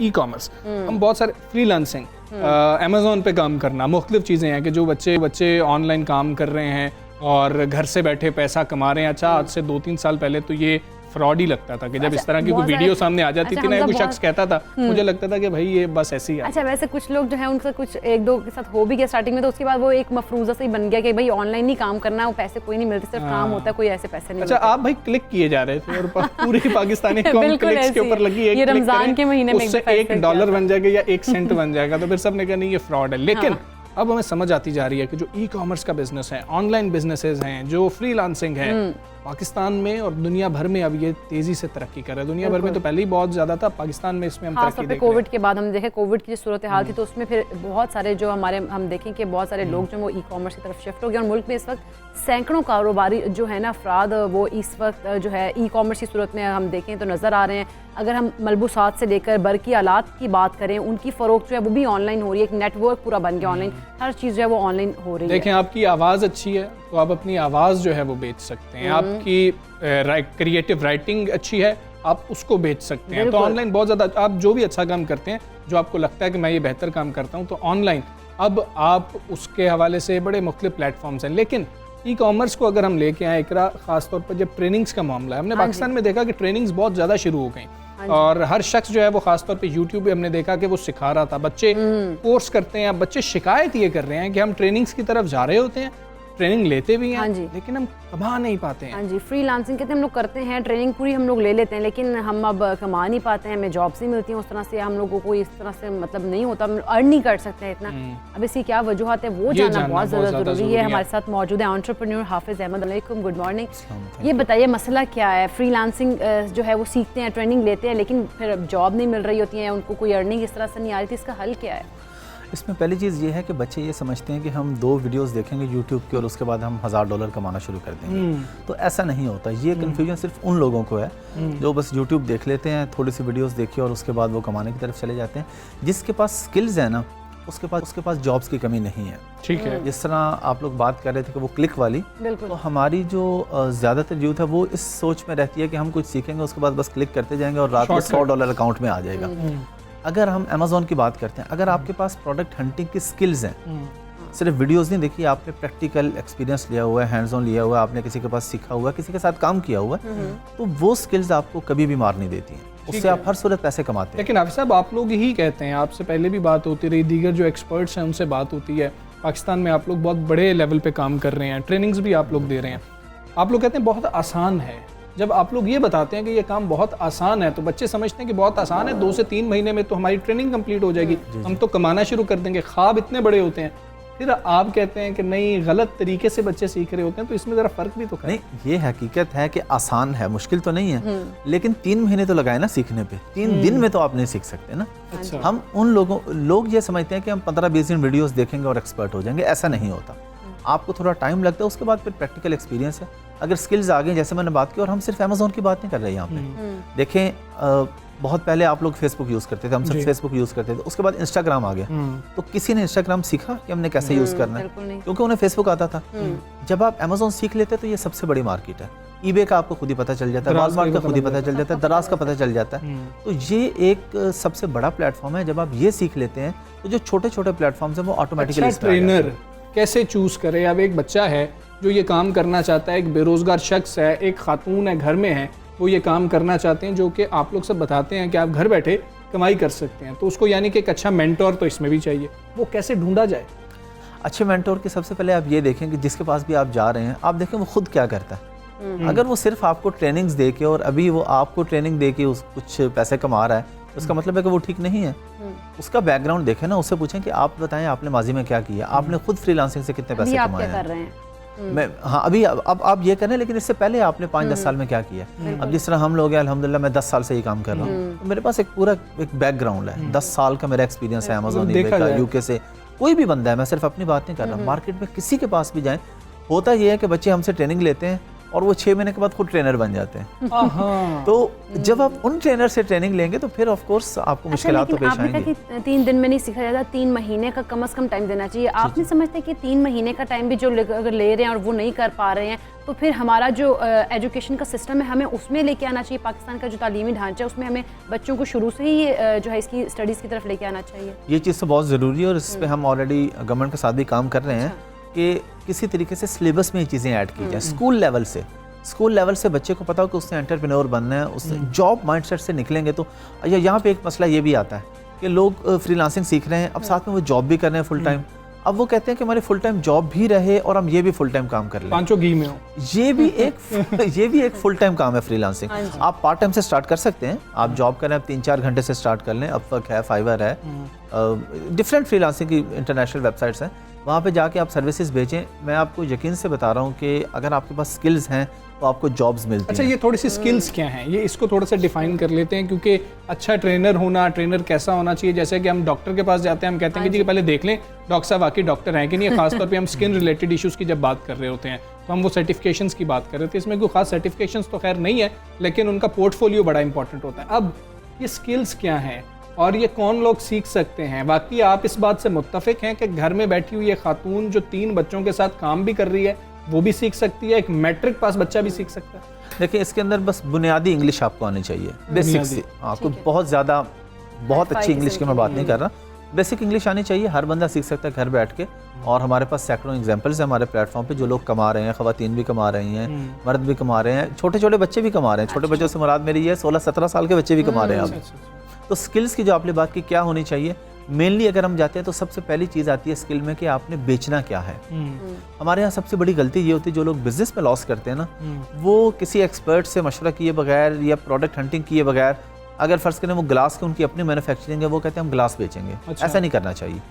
E commerce, हम बहुत सारे फ्रीलांसिंग, अमेजोन पे काम करना, मुख्तलिफ चीज़ें हैं कि जो बच्चे ऑनलाइन काम कर रहे हैं और घर से बैठे पैसा कमा रहे हैं। अच्छा, आज से 2-3 साल पहले तो ये फ्रॉड ही लगता था कि जब इस तरह की कोई वीडियो सामने आ जाती थी ना, कोई शख्स कहता था, मुझे लगता था कि भाई ये बस ऐसी है। अच्छा, वैसे कुछ लोग जो है उनका कुछ एक दो के साथ हो भी गया स्टार्टिंग में, तो उसके बाद वो एक मफरूजा से ही बन गया कि भाई ऑनलाइन ही काम करना है, वो पैसे कोई नहीं मिलते, सिर्फ काम होता है, कोई ऐसे पैसे नहीं। अच्छा, आप भाई क्लिक किए जा रहे थे और पूरी पाकिस्तानी कौम क्लिक्स के ऊपर लगी है। ये रमजान के महीने में उससे $1 बन जाएगा या 1 सेंट बन जाएगा, तो फिर सबने कहा नहीं ये फ्रॉड है। लेकिन अब हमें समझ आती जा रही है कि जो ई कॉमर्स का बिजनेस है, ऑनलाइन बिजनेसेस हैं, जो फ्रीलांसिंग है, पाकिस्तान में और दुनिया भर में अब ये तेजी से तरक्की कर रहा है। दुनिया भर में तो पहले ही बहुत ज्यादा था, पाकिस्तान में इसमें हम तरक्की देख रहे हैं। कोविड के बाद हम देखें, कोविड की जो सूरत हाल थी, तो उसमें फिर बहुत सारे जो हम देखें कि बहुत सारे लोग जो वो ई कॉमर्स की तरफ शिफ्ट हो गए और मुल्क में इस वक्त सैकड़ों कारोबारी जो है ना अफराद, वो इस वक्त जो है ई कॉमर्स की सूरत में हम देखें तो नज़र आ रहे हैं। अगर हम मलबूसात से लेकर बरकी आलात की बात करें, उनकी फ़रोख्त जो है वो भी ऑनलाइन हो रही है, एक नेटवर्क पूरा बन गया ऑनलाइन, हर चीज़ जो है वो ऑनलाइन हो रही है। देखें, आपकी आवाज़ अच्छी है तो आप अपनी आवाज़ जो है वो बेच सकते हैं, आपकी क्रिएटिव राइटिंग अच्छी है, आप उसको बेच सकते हैं। तो ऑनलाइन बहुत ज़्यादा, आप जो भी अच्छा काम करते हैं, जो आपको लगता है कि मैं ये बेहतर काम करता हूँ, तो ऑनलाइन अब आप उसके हवाले से बड़े मुख्तलिफ प्लेटफॉर्म्स हैं। लेकिन ई कॉमर्स को अगर हम लेके आए इकरा, ख़ासतौर पर जब ट्रेनिंग्स का मामला है, हमने पाकिस्तान में देखा कि ट्रेनिंग्स बहुत ज़्यादा शुरू हो गई और हर शख्स जो है वो खासतौर पे यूट्यूब पे हमने देखा कि वो सिखा रहा था, बच्चे कोर्स करते हैं। अब बच्चे शिकायत ये कर रहे हैं कि हम ट्रेनिंग्स की तरफ जा रहे होते हैं, ट्रेनिंग लेते भी हैं, लेकिन हम कमा नहीं पाते हैं। हाँ जी, फ्रीलांसिंग कहते हैं हम लोग करते हैं, ट्रेनिंग पूरी हम लोग ले लेते हैं, लेकिन हम अब कमा नहीं पाते हैं, हमें जॉब्स नहीं मिलती हैं उस तरह से, हम लोगों को इस तरह से मतलब नहीं होता, हम अर्न नहीं कर सकते हैं इतना। अब इसकी क्या वजूहत है वो जानना बहुत ज़्यादा ज़रूरी है। हमारे साथ मौजूद है एंटरप्रेन्योर हाफिज़ अहमद। अलैकुम, गुड मॉर्निंग। ये बताइए मसला क्या है? फ्रीलांसिंग जो है वो सीखते हैं, ट्रेनिंग लेते हैं, लेकिन फिर जॉब नहीं मिल रही होती है, उनको कोई अर्निंग इस तरह से नहीं आ रही थी, इसका हल क्या है? इसमें पहली चीज़ ये है कि बच्चे ये समझते हैं कि हम 2 वीडियोस देखेंगे यूट्यूब की और उसके बाद हम $1000 कमाना शुरू कर देंगे, तो ऐसा नहीं होता। ये कन्फ्यूजन सिर्फ उन लोगों को है जो बस यूट्यूब देख लेते हैं, थोड़ी सी वीडियोस देखी और उसके बाद वो कमाने की तरफ चले जाते हैं। जिसके पास स्किल्स है ना, उसके पास जॉब्स की कमी नहीं है। ठीक है, जिस तरह आप लोग बात कर रहे थे कि वो क्लिक वाली, तो हमारी जो ज़्यादातर यूथ है वो इस सोच में रहती है कि हम कुछ सीखेंगे, उसके बाद बस क्लिक करते जाएंगे और रात में $100 अकाउंट में आ जाएगा। अगर हम अमेज़ॉन की बात करते हैं, अगर आपके पास प्रोडक्ट हंटिंग की स्किल्स हैं, सिर्फ वीडियोस नहीं देखी, आपने प्रैक्टिकल एक्सपीरियंस लिया हुआ है, हैंड्स ऑन लिया हुआ है, आपने किसी के पास सीखा हुआ है, किसी के साथ काम किया हुआ है, तो वो स्किल्स आपको कभी भी मार नहीं देती हैं, उससे आप हर सूरत पैसे कमाते हैं। लेकिन हाफिज़ साहब, आप लोग ही कहते हैं, आपसे पहले भी बात होती रही, दीगर जो एक्सपर्ट्स हैं उनसे बात होती है, पाकिस्तान में आप लोग बहुत बड़े लेवल पे काम कर रहे हैं, ट्रेनिंग्स भी आप लोग दे रहे हैं, आप लोग कहते हैं बहुत आसान है। जब आप लोग ये बताते हैं कि ये काम बहुत आसान है, तो बच्चे समझते हैं कि बहुत आसान है, 2 से 3 महीने में तो हमारी ट्रेनिंग कंप्लीट हो जाएगी, हम तो कमाना शुरू कर देंगे, ख्वाब इतने बड़े होते हैं। फिर आप कहते हैं कि नहीं, गलत तरीके से बच्चे सीख रहे होते हैं, तो इसमें ज़रा फ़र्क भी तो है। नहीं, ये हकीकत है कि आसान है, मुश्किल तो नहीं है, लेकिन 3 महीने तो लगाए ना सीखने पे, 3 दिन में तो आप नहीं सीख सकते ना। अच्छा। हम लोग ये समझते हैं कि हम 15-20 दिन वीडियोस देखेंगे और एक्सपर्ट हो जाएंगे, ऐसा नहीं होता। आपको थोड़ा टाइम लगता है, उसके बाद फिर प्रैक्टिकल एक्सपीरियंस है। अगर स्किल्स आ गई, जैसे मैंने बात की, और हम सिर्फ अमेज़ॉन की बात नहीं कर रहे हैं यहाँ पे। देखें, बहुत पहले आप लोग फेसबुक यूज़ करते थे, हम सब फेसबुक यूज़ करते थे, उसके बाद इंस्टाग्राम आ गया, तो किसी ने इंस्टाग्राम सीखा कि हमने कैसे यूज़ करना है, क्योंकि उन्हें फेसबुक आता था। जब आप अमेज़ॉन सीख लेते तो ये सबसे बड़ी मार्केट है, ईबे का आपको खुद ही पता चल जाता है, वॉलमार्ट का खुद ही पता चल जाता है, दराज का पता चल जाता है। तो ये एक सबसे बड़ा प्लेटफॉर्म है। जब आप ये सीख लेते हैं तो जो छोटे छोटे प्लेटफॉर्म्स हैं वो ऑटोमेटिकली ट्रेनर कैसे चूज़ करे? अब एक बच्चा है जो ये काम करना चाहता है, एक बेरोज़गार शख्स है, एक खातून है, घर में है, वो ये काम करना चाहते हैं, जो कि आप लोग सब बताते हैं कि आप घर बैठे कमाई कर सकते हैं, तो उसको यानी कि एक अच्छा मेंटोर तो इसमें भी चाहिए, वो कैसे ढूंढा जाए? अच्छे मेंटोर की सबसे पहले आप ये देखें कि जिसके पास भी आप जा रहे हैं, आप देखें वो खुद क्या करता है। अगर वो सिर्फ आपको ट्रेनिंग्स दे के और अभी वो आपको ट्रेनिंग दे के कुछ पैसे कमा रहा है, उसका मतलब है कि वो ठीक नहीं है। उसका बैकग्राउंड देखें ना, उससे पूछें कि आप बताएं आपने माजी में क्या किया, आपने खुद फ्रीलांसिंग से कितने पैसे कमाए हैं। मैं अभी अब आप ये करें, लेकिन इससे पहले आपने 5-10 साल में क्या किया। अब जिस तरह हम लोग हैं, अल्हम्दुलिल्लाह मैं 10 साल से ये काम कर रहा हूँ, तो मेरे पास एक पूरा एक बैकग्राउंड है, 10 साल का मेरा एक्सपीरियंस है अमेज़ॉन का, यूके से। कोई भी बंदा है, मैं सिर्फ अपनी बात नहीं कर रहा, मार्केट में किसी के पास भी जाएं, होता ये है कि बच्चे हमसे ट्रेनिंग लेते हैं, और वो 6 महीने के बाद खुद ट्रेनर बन जाते हैं। हाँ। तो जब आप उन ट्रेनर से ट्रेनिंग लेंगे तो फिर ऑफ कोर्स आपको मुश्किलात तो पेश आपने आएंगी। कहा कि 3 दिन में नहीं सीखा जाता, 3 महीने का कम से कम टाइम देना चाहिए। आप नहीं समझते कि 3 महीने का टाइम भी जो अगर ले रहे हैं और वो नहीं कर पा रहे हैं, तो फिर हमारा जो एजुकेशन का सिस्टम है हमें उसमें लेके आना चाहिए। पाकिस्तान का जो तालीमी ढांचा है उसमें हमें बच्चों को शुरू से ही जो है इसकी स्टडीज़ की तरफ लेके आना चाहिए। ये चीज़ तो बहुत ज़रूरी है और इस पर हम ऑलरेडी गवर्नमेंट के साथ भी काम कर रहे हैं कि किसी तरीके से सिलेबस में ये चीज़ें ऐड की जाए। स्कूल लेवल से बच्चे को पता हो कि उसने एंटरप्रेन्योर बनना है, उसने जॉब माइंडसेट से निकलेंगे। तो यहाँ पे एक मसला ये भी आता है कि लोग फ्रीलांसिंग सीख रहे हैं, अब साथ में वो जॉब भी कर रहे हैं फुल टाइम। अब वो कहते हैं कि हमारी फुल टाइम जॉब भी रहे और हम ये भी फुल टाइम काम कर लें, पांचों घी में हो। ये भी एक फुल टाइम काम है फ्रीलांसिंग। आप पार्ट टाइम से स्टार्ट कर सकते हैं, आप जॉब करें, आप 3-4 घंटे से स्टार्ट कर लें। अपवर्क है, फाइवर है, डिफरेंट फ्रीलांसिंग की इंटरनेशनल वेबसाइट्स हैं, वहाँ पे जाके आप सर्विसेज बेचें। मैं आपको यकीन से बता रहा हूँ कि अगर आपके पास स्किल्स हैं तो आपको जॉब्स मिलती हैं। अच्छा, ये थोड़ी सी स्किल्स क्या हैं, ये इसको थोड़ा सा डिफाइन कर लेते हैं, क्योंकि अच्छा ट्रेनर होना, ट्रेनर कैसा होना चाहिए। जैसे कि हम डॉक्टर के पास जाते हैं, हम कहते हैं कि जी पहले देख लें डॉक्टर साहब वाकई डॉक्टर हैं कि नहीं। खासतौर पे हम स्किन रिलेटेड इश्यूज़ की जब बात कर रहे होते हैं तो हम वो सर्टिफिकेशंस की बात कर रहे थे। इसमें कोई खास सर्टिफिकेशंस तो खैर नहीं है, लेकिन उनका पोर्टफोलियो बड़ा इंपॉर्टेंट होता है। अब ये स्किल्स क्या हैं और ये कौन लोग सीख सकते हैं? बाकी आप इस बात से मुत्तफिक हैं कि घर में बैठी हुई ये खातून जो 3 बच्चों के साथ काम भी कर रही है वो भी सीख सकती है, एक मैट्रिक पास बच्चा भी सीख सकता है? देखिए, इसके अंदर बस बुनियादी इंग्लिश आपको आनी चाहिए, बेसिक। आपको बहुत अच्छी इंग्लिश की मैं बात नहीं कर रहा, बेसिक इंग्लिश आनी चाहिए। हर बंदा सीख सकता है घर बैठ के। और हमारे पास सैकड़ों एग्जांपल्स हैं हमारे प्लेटफॉर्म पे जो लोग कमा रहे हैं, ख़वातीन भी कमा रही हैं, मर्द भी कमा रहे हैं, छोटे छोटे बच्चे भी कमा रहे हैं। छोटे बच्चों से मुराद मेरी ये 16-17 साल के बच्चे भी कमा रहे हैं अब। तो स्किल्स की जो आपने बात की, क्या होनी चाहिए मेनली अगर हम जाते हैं तो सबसे पहली चीज़ आती है स्किल में कि आपने बेचना क्या है। हमारे यहाँ सबसे बड़ी गलती ये होती है, जो लोग बिजनेस में लॉस करते हैं ना, वो किसी एक्सपर्ट से मशवरा किए बगैर या प्रोडक्ट हंटिंग किए बगैर, अगर फर्ज करें वो ग्लास की उनकी अपनी मैन्युफैक्चरिंग है, वो कहते हैं हम ग्लास बेचेंगे। अच्छा। ऐसा नहीं करना चाहिए।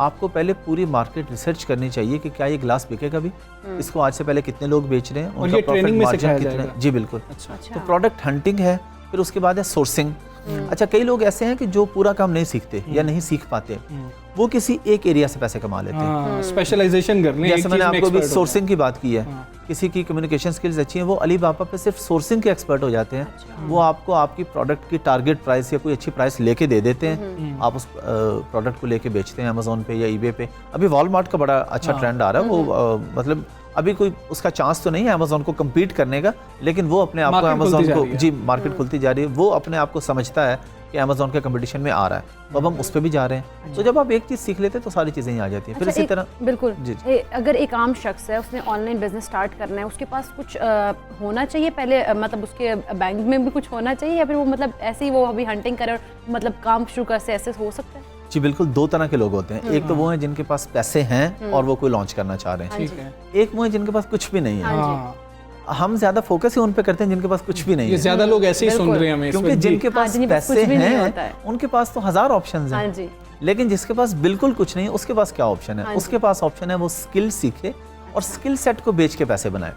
आपको पहले पूरी मार्केट रिसर्च करनी चाहिए कि क्या ये ग्लास बिकेगा भी, इसको आज से पहले कितने लोग बेच रहे हैं, उनका प्रॉफिट मार्जिन कितना है। जी बिल्कुल। तो प्रोडक्ट हंटिंग है, फिर उसके बाद है सोर्सिंग। अच्छा, कई लोग ऐसे हैं कि जो पूरा काम नहीं सीखते या नहीं सीख पाते, वो किसी एक एरिया से पैसे कमा लेते हैं, स्पेशलाइजेशन करने। जैसे मैंने आपको भी सोर्सिंग की बात की है, किसी की कम्युनिकेशन स्किल्स अच्छी हैं, वो अली बाबा पे सिर्फ सोर्सिंग के एक्सपर्ट हो जाते हैं। वो आपको आपकी प्रोडक्ट की टारगेट प्राइस या कोई अच्छी प्राइस लेके दे देते हैं, आप उस प्रोडक्ट को लेके बेचते हैं अमेजोन पे या ईबे पे। अभी वॉलमार्ट का बड़ा अच्छा ट्रेंड आ रहा है, वो मतलब अभी कोई उसका चांस तो नहीं है अमेजोन को कम्पीट करने का, लेकिन वो अपने आप को अमेजोन को, जी मार्केट खुलती जा रही है, वो अपने आप को समझता है कि अमेजोन के कंपटीशन में आ रहा है, तो अब हम उस पर भी जा रहे हैं। तो जब आप एक चीज़ सीख लेते हैं तो सारी चीज़ें ही आ जाती हैं। फिर इसी तरह बिल्कुल अगर एक आम शख्स है, उसने ऑनलाइन बिजनेस स्टार्ट करना है, उसके पास कुछ होना चाहिए पहले, मतलब उसके बैंक में भी कुछ होना चाहिए, या फिर वो मतलब ऐसे ही वो अभी हंटिंग करे और मतलब काम शुरू कर से ऐसे हो सकता है? जी बिल्कुल, 2 तरह के लोग होते हैं। एक तो वो हैं जिनके पास पैसे हैं और वो कोई लॉन्च करना चाह रहे हैं, एक वो हैं जिनके पास कुछ भी नहीं है। हम ज्यादा फोकस ही उन पे करते हैं जिनके पास कुछ भी नहीं है। ज्यादा लोग ऐसे ही सुन रहे हैं हमें, क्योंकि जिनके पास पैसे हैं उनके पास तो 1000 ऑप्शंस हैं, लेकिन जिसके पास बिल्कुल कुछ नहीं, उसके पास क्या ऑप्शन है? उसके पास ऑप्शन है वो स्किल सीखे और स्किल सेट को बेच के पैसे बनाए।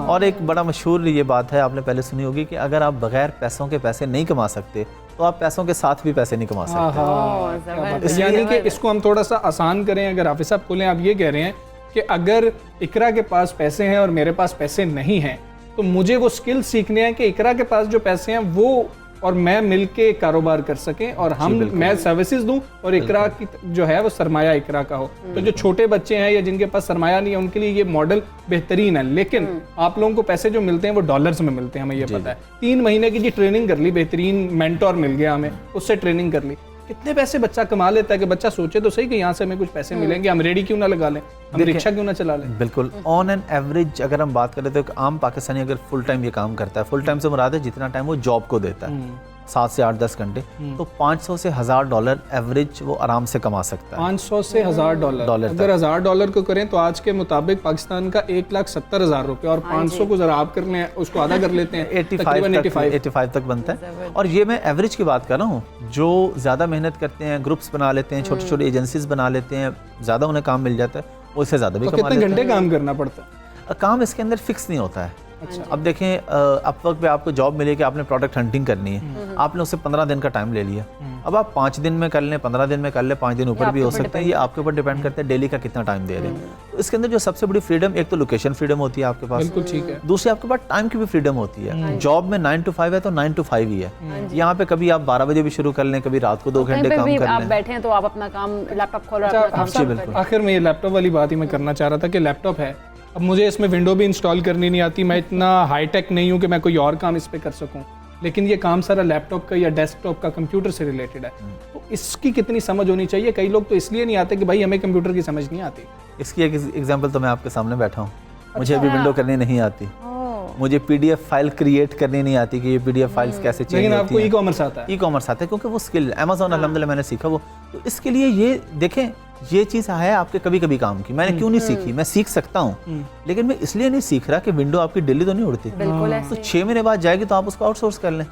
और एक बड़ा मशहूर ये बात है, आपने पहले सुनी होगी कि अगर आप बगैर पैसों के पैसे नहीं कमा सकते तो आप पैसों के साथ भी पैसे नहीं कमा सकते। यानी कि इसको हम थोड़ा सा आसान करें, अगर हाफिज साहब खोलें, आप ये कह रहे हैं कि अगर इकरा के पास पैसे हैं और मेरे पास पैसे नहीं हैं, तो मुझे वो स्किल सीखने हैं कि इकरा के पास जो पैसे हैं वो और मैं मिलके कारोबार कर सकें, और मैं सर्विसेज दूं और इकरा की जो है वो सरमाया इकरा का हो। तो जो छोटे बच्चे हैं या जिनके पास सरमाया नहीं है, उनके लिए ये मॉडल बेहतरीन है। लेकिन आप लोगों को पैसे जो मिलते हैं वो डॉलर्स में मिलते हैं, हमें ये पता है। 3 महीने की जी ट्रेनिंग कर ली, बेहतरीन मेंटोर मिल गया हमें, उससे ट्रेनिंग कर ली। कितने पैसे बच्चा कमा लेता है कि बच्चा सोचे तो सही कि यहाँ से हमें कुछ पैसे मिलेंगे, हम रेडी क्यों ना लगा लें, हम रिक्शा क्यों ना चला लें। बिल्कुल, ऑन एन एवरेज अगर हम बात करें तो एक आम पाकिस्तानी अगर फुल टाइम ये काम करता है, फुल टाइम से मुराद है जितना टाइम वो जॉब को देता है, 7 से 8-10 घंटे, तो 500 से $1000 एवरेज वो आराम से कमा सकता है। 500 से $1000 अगर $1000 को करें तो आज के मुताबिक पाकिस्तान का 1,70,000 रुपये, और 500 को जरा आप कर लें, उसको आधा कर लेते हैं, 85 तक बनता है। और ये मैं एवरेज की बात कर रहा हूँ, जो ज़्यादा मेहनत करते हैं, ग्रुप्स बना लेते हैं, छोटे छोटे एजेंसीज बना लेते हैं, ज़्यादा उन्हें काम मिल जाता है, वो इससे ज़्यादा भी कमा लेते हैं। कितने घंटे काम करना पड़ता है? काम इसके अंदर फिक्स नहीं होता है। अच्छा। अब देखें, अपवर्क पे आपको जॉब मिली कि आपने प्रोडक्ट हंटिंग करनी है, आपने उससे 15 दिन का टाइम ले लिया। अब आप 5 दिन में कर लें, 15 दिन में कर लें, 5 दिन ऊपर भी हो सकते हैं, ये आपके ऊपर डिपेंड करता है डेली का कितना टाइम दे रहे हैं। तो इसके अंदर जो सबसे बड़ी फ्रीडम, एक तो लोकेशन फ्रीडम होती है आपके पास, बिल्कुल ठीक है। दूसरी आपके पास टाइम की भी फ्रीडम होती है। जॉब में 9 to 5 है तो 9 to 5 ही है। यहाँ पे कभी आप 12 बजे भी शुरू कर लें, कभी रात को 2 घंटे काम कर आप लें। बैठे हैं तो आप अपना काम लैपटॉप खोल रहे अच्छा, हैं, अपना काम आप कर आखिर में ये लैपटॉप वाली बात ही मैं करना चाह रहा था कि लैपटॉप है, अब मुझे इसमें विंडो भी इंस्टॉल करनी नहीं आती, मैं इतना हाईटेक नहीं हूँ कि मैं कोई और काम इस पे कर सकूँ, लेकिन ये काम सारा लैपटॉप का या डेस्कटॉप का कंप्यूटर से रिलेटेड है, तो इसकी कितनी समझ होनी चाहिए? कई लोग तो इसलिए नहीं आते कि भाई हमें कंप्यूटर की समझ नहीं आती। इसकी एक एग्जांपल तो मैं आपके सामने बैठा हूँ, मुझे अभी विंडो करनी नहीं आती, मुझे पीडीएफ फाइल क्रिएट करनी नहीं आती कि ये पीडीएफ फाइल्स कैसे चेंज होती हैं। लेकिन आपको ई कॉमर्स आता है। ई कॉमर्स आता है क्योंकि वो स्किल अमेज़न अल्हम्दुलिल्लाह मैंने सीखा वो। तो इसके लिए ये देखें, ये चीज़ है आपके कभी कभी काम की, मैंने क्यों नहीं सीखी, मैं सीख सकता हूँ, लेकिन मैं इसलिए नहीं सीख रहा कि विंडो आपकी डेली तो नहीं उड़ती, तो 6 महीने बाद जाएगी तो आप उसको आउटसोर्स कर लें,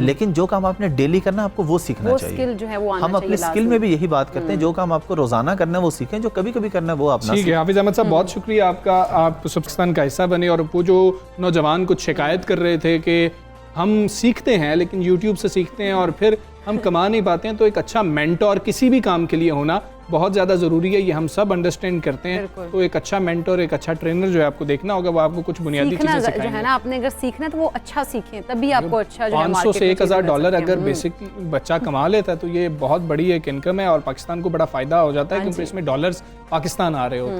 लेकिन जो काम आपने डेली करना आपको वो सीखना चाहिए। स्किल जो है वो आना हम अपने स्किल में भी यही बात करते हैं, जो काम आपको रोजाना करना है वो सीखें, जो कभी कभी करना है वो अपना। ठीक है हाफिज अहमद साहब, बहुत शुक्रिया आपका, आप सुबकिस्तान का हिस्सा बने। और वो जो नौजवान कुछ शिकायत कर रहे थे कि हम सीखते हैं लेकिन यूट्यूब से सीखते हैं और फिर हम कमा नहीं पाते हैं, तो एक अच्छा मेंटोर किसी भी काम के लिए होना बहुत ज़्यादा ज़रूरी है, ये हम सब अंडरस्टैंड करते हैं। तो एक अच्छा मेंटोर, एक अच्छा ट्रेनर जो है आपको देखना होगा, वो आपको कुछ बुनियादी चीज़ें सिखाएंगे। जो है ना, आपने अगर सीखना है तो वो अच्छा सीखें, तभी आपको अच्छा जो है 500 से 1000 डॉलर अगर बेसिक बच्चा कमा लेता है तो ये बहुत बड़ी एक इनकम है और पाकिस्तान को बड़ा फ़ायदा हो जाता है, क्योंकि इसमें डॉलर्स पाकिस्तान आ रहे होते